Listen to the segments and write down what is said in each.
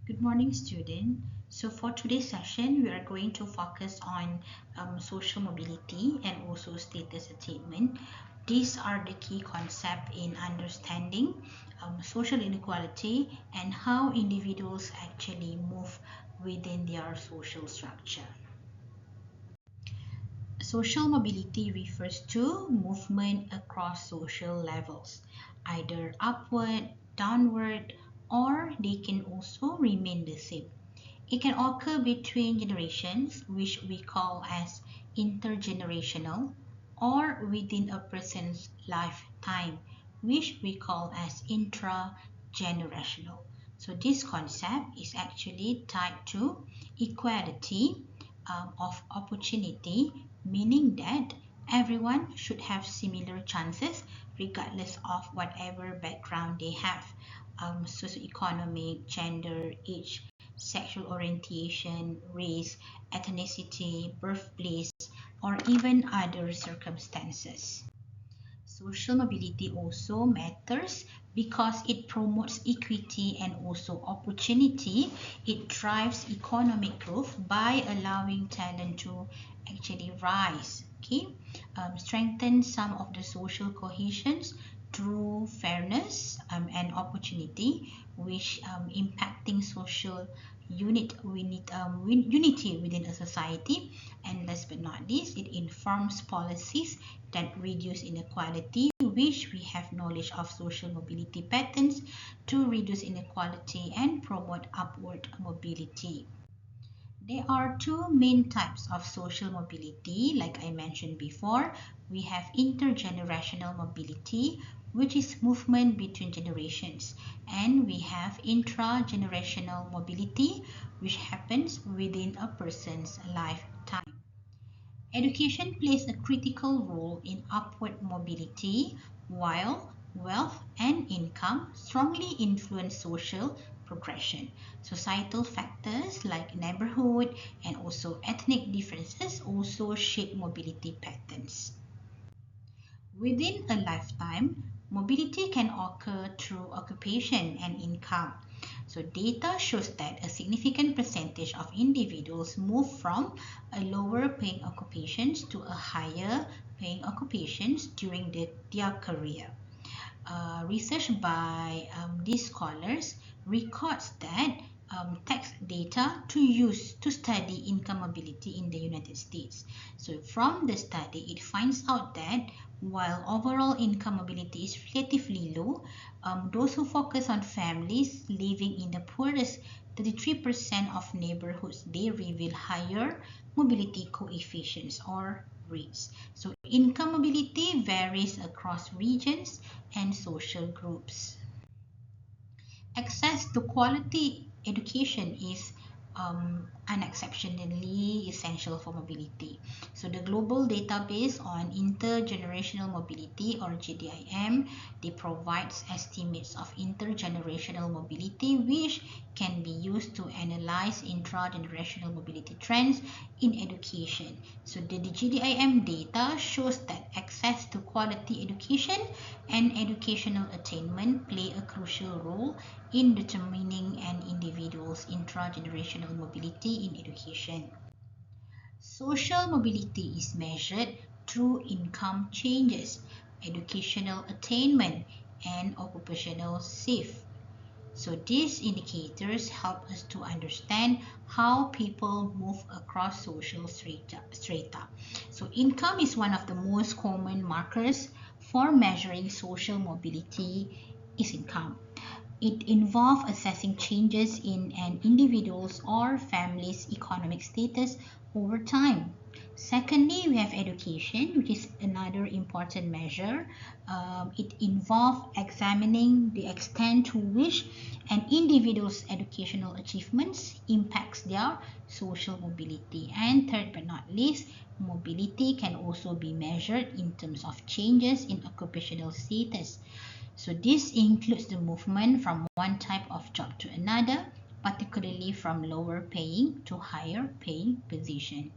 Good morning, student. So for today's session, we are going to focus on social mobility and also status attainment. These are the key concepts in understanding social inequality and how individuals actually move within their social structure. Social mobility refers to movement across social levels, either upward, downward, or they can also remain the same. It can occur between generations, which we call as intergenerational, or within a person's lifetime, which we call as intragenerational. So this concept is actually tied to equality of opportunity, meaning that everyone should have similar chances regardless of whatever background they have, socioeconomic, gender, age, sexual orientation, race, ethnicity, birthplace, or even other circumstances. Social mobility also matters because it promotes equity and also opportunity. It drives economic growth by allowing talent to actually rise. Okay, strengthen some of the social cohesions through fairness and opportunity, which impacting social unity within a society. And last but not least, it informs policies that reduce inequality, which we have knowledge of social mobility patterns to reduce inequality and promote upward mobility. There are two main types of social mobility, like I mentioned before. We have intergenerational mobility, which is movement between generations, and we have intragenerational mobility, which happens within a person's lifetime. Education plays a critical role in upward mobility, while wealth and income strongly influence social progression. Societal factors like neighborhood and also ethnic differences also shape mobility patterns. Within a lifetime, mobility can occur through occupation and income. So data shows that a significant percentage of individuals move from a lower paying occupations to a higher paying occupations during their career. Research by these scholars records that tax data to use to study income mobility in the United States. So from the study, it finds out that while overall income mobility is relatively low, those who focus on families living in the poorest 33% of neighborhoods, they reveal higher mobility coefficients or rates. So income mobility varies across regions and social groups. Access to quality education is unexceptionally essential for mobility. So the global database on intergenerational mobility, or GDIM, they provides estimates of intergenerational mobility, which can be used to analyze intragenerational mobility trends in education. So the GDIM data shows that access to quality education and educational attainment play a crucial role in determining an individual's intragenerational mobility in education. Social mobility is measured through income changes, educational attainment, and occupational shift. So these indicators help us to understand how people move across social strata. So income is one of the most common markers for measuring social mobility is income. It involves assessing changes in an individual's or family's economic status over time. Secondly, we have education, which is another important measure. It involves examining the extent to which an individual's educational achievements impacts their social mobility. And third but not least, mobility can also be measured in terms of changes in occupational status. So this includes the movement from one type of job to another, particularly from lower paying to higher paying position.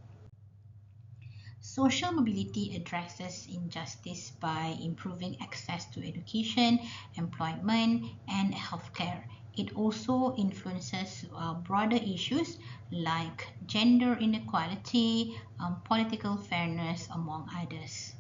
Social mobility addresses injustice by improving access to education, employment, and healthcare. It also influences broader issues like gender inequality, political fairness, among others.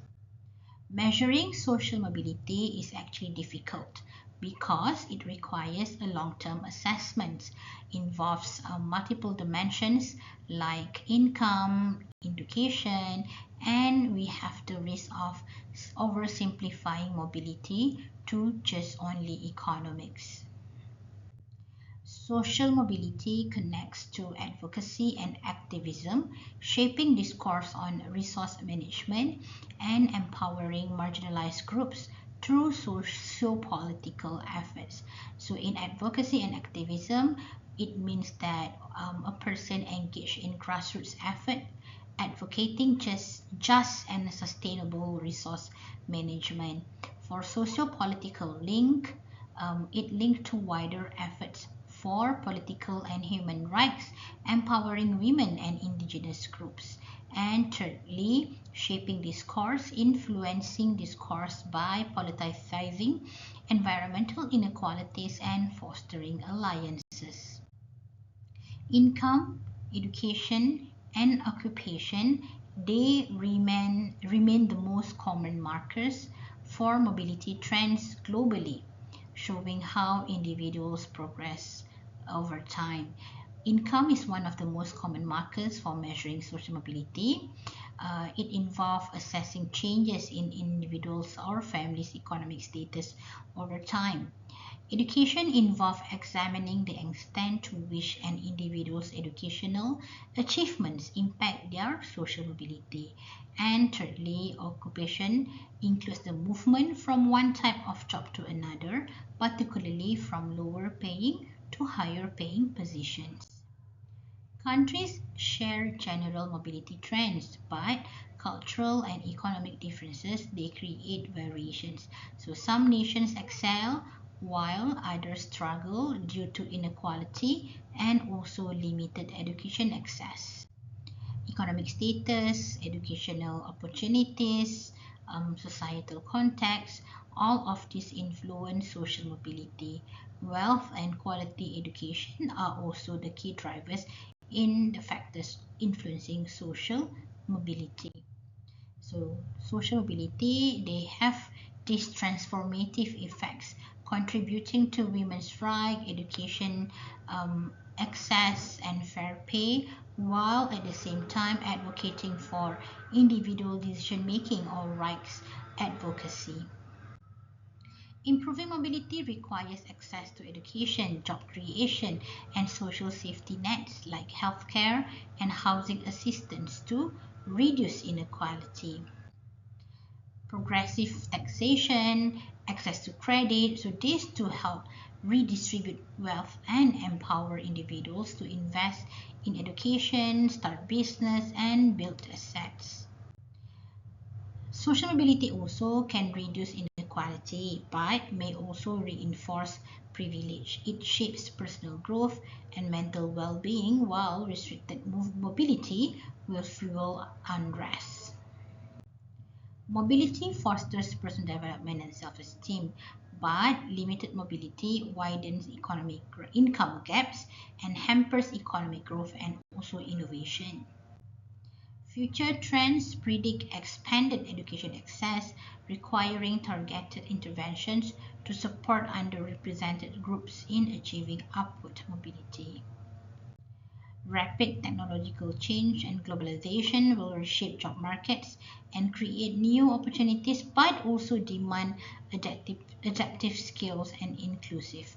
Measuring social mobility is actually difficult because it requires a long-term assessment, involves multiple dimensions like income, education, and we have the risk of oversimplifying mobility to just only economics. Social mobility connects to advocacy and activism, shaping discourse on resource management and empowering marginalized groups through socio-political efforts. So in advocacy and activism, it means that a person engaged in grassroots effort advocating just and sustainable resource management. For socio-political link, it linked to wider efforts for political and human rights, empowering women and indigenous groups. And thirdly, shaping discourse, influencing discourse by politicizing environmental inequalities and fostering alliances. Income, education, and occupation, they remain the most common markers for mobility trends globally, showing how individuals progress over time. Income is one of the most common markers for measuring social mobility. It involves assessing changes in individuals or families' economic status over time. Education involves examining the extent to which an individual's educational achievements impact their social mobility. And thirdly, occupation includes the movement from one type of job to another, particularly from lower paying to higher paying positions. Countries share general mobility trends, but cultural and economic differences they create variations. So some nations excel while others struggle due to inequality and also limited education access. Economic status, educational opportunities, societal context, all of these influence social mobility. Wealth and quality education are also the key drivers in the factors influencing social mobility. So social mobility, they have these transformative effects contributing to women's rights, education, access and fair pay, while at the same time advocating for individual decision making or rights advocacy. Improving mobility requires access to education, job creation, and social safety nets like healthcare and housing assistance to reduce inequality. Progressive taxation, access to credit, so this to help redistribute wealth and empower individuals to invest in education, start business, and build assets. Social mobility also can reduce inequality but may also reinforce privilege. It shapes personal growth and mental well being, while restricted mobility will fuel unrest. Mobility fosters personal development and self esteem, but limited mobility widens economic income gaps and hampers economic growth and also innovation. Future trends predict expanded education access, requiring targeted interventions to support underrepresented groups in achieving upward mobility. Rapid technological change and globalization will reshape job markets and create new opportunities, but also demand adaptive skills and inclusive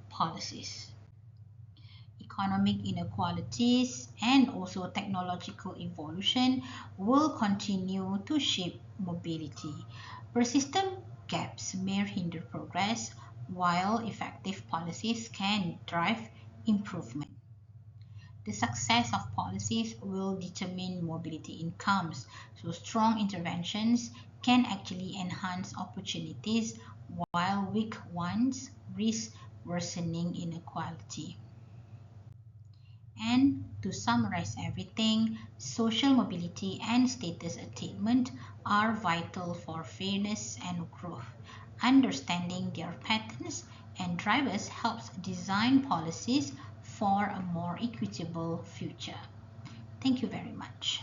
policies. Economic inequalities and also technological evolution will continue to shape mobility. Persistent gaps may hinder progress, while effective policies can drive improvement. The success of policies will determine mobility incomes, so strong interventions can actually enhance opportunities while weak ones risk worsening inequality. And to summarize everything, social mobility and status attainment are vital for fairness and growth. Understanding their patterns and drivers helps design policies for a more equitable future. Thank you very much.